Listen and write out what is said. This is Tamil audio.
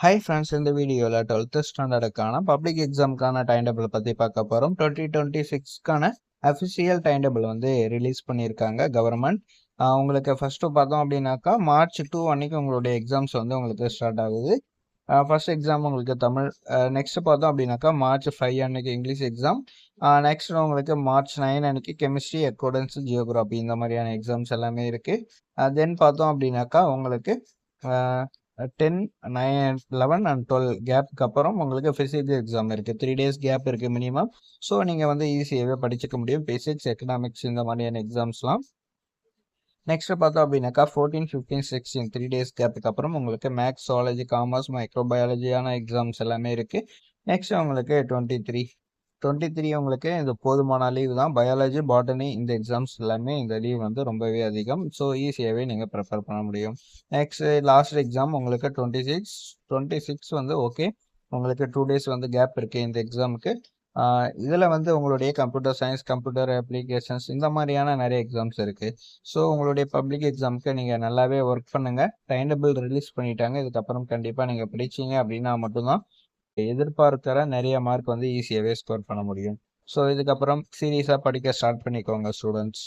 ஹாய் ஃப்ரெண்ட்ஸ், இந்த வீடியோவில் 12th ஸ்டாண்டர்டுக்கான பப்ளிக் எக்ஸாமுக்கான டைம் டேபிள் பற்றி பார்க்க போகிறோம். 2026க்கான அஃபிஷியல் டைம் டேபிள் வந்து ரிலீஸ் பண்ணியிருக்காங்க கவர்மெண்ட். உங்களுக்கு ஃபஸ்ட்டு பார்த்தோம் அப்படின்னாக்கா March 2 அன்னைக்கு உங்களுடைய எக்ஸாம்ஸ் வந்து உங்களுக்கு ஸ்டார்ட் ஆகுது. ஃபர்ஸ்ட் எக்ஸாம் உங்களுக்கு தமிழ். நெக்ஸ்ட் பார்த்தோம் அப்படின்னாக்கா March 5 அன்னைக்கு இங்கிலீஷ் எக்ஸாம். நெக்ஸ்ட் உங்களுக்கு March 9 அன்னைக்கு கெமிஸ்ட்ரி, அக்கௌண்டன்ஸ், ஜியோகிராஃபி இந்த மாதிரியான எக்ஸாம்ஸ் எல்லாமே இருக்குது. தென் பார்த்தோம் அப்படின்னாக்கா உங்களுக்கு 10, 9, 11 அண்ட் 12 கேப்புக்கு அப்புறம் உங்களுக்கு ஃபிசிக்ஸ் எக்ஸாம் இருக்குது. 3 days கேப் இருக்குது மினிமம். ஸோ நீங்கள் வந்து ஈஸியாகவே படிச்சுக்க முடியும் ஃபிசிக்ஸ், எக்கனாமிக்ஸ் இந்த மாதிரியான எக்ஸாம்ஸ்லாம். நெக்ஸ்ட் பார்த்தோம் அப்படின்னாக்கா 14, 15, 16 3 days கேப்புக்கு அப்புறம் உங்களுக்கு மேக்ஸ், ஜுவாலஜி, காமர்ஸ், மைக்ரோபயாலஜியான எக்ஸாம்ஸ் எல்லாமே இருக்குது. நெக்ஸ்ட் உங்களுக்கு 23 உங்களுக்கு இது போதுமான லீவ் தான். பயாலஜி, பாட்டனி இந்த எக்ஸாம்ஸ் எல்லாமே இந்த லீவ் வந்து ரொம்பவே அதிகம். ஸோ ஈஸியாகவே நீங்கள் ப்ரிப்பேர் பண்ண முடியும். நெக்ஸ்ட் லாஸ்ட் எக்ஸாம் உங்களுக்கு 26 வந்து ஓகே, உங்களுக்கு 2 days வந்து கேப் இருக்குது இந்த எக்ஸாமுக்கு. இதில் வந்து உங்களுடைய கம்ப்யூட்டர் சயின்ஸ், கம்ப்யூட்டர் அப்ளிகேஷன்ஸ் இந்த மாதிரியான நிறைய எக்ஸாம்ஸ் இருக்குது. ஸோ உங்களுடைய பப்ளிக் எக்ஸாமுக்கு நீங்கள் நல்லாவே ஒர்க் பண்ணுங்கள். டைம் டேபிள் ரிலீஸ் பண்ணிட்டாங்க. இதுக்கப்புறம் கண்டிப்பாக நீங்கள் படிச்சீங்க அப்படின்னா மட்டும்தான் எதிர்பார்க்கிற நிறைய மார்க் வந்து ஈஸியாகவே ஸ்கோர் பண்ண முடியும். ஸோ இதுக்கப்புறம் சீரியஸாக படிக்க ஸ்டார்ட் பண்ணிக்கோங்க ஸ்டூடெண்ட்ஸ்.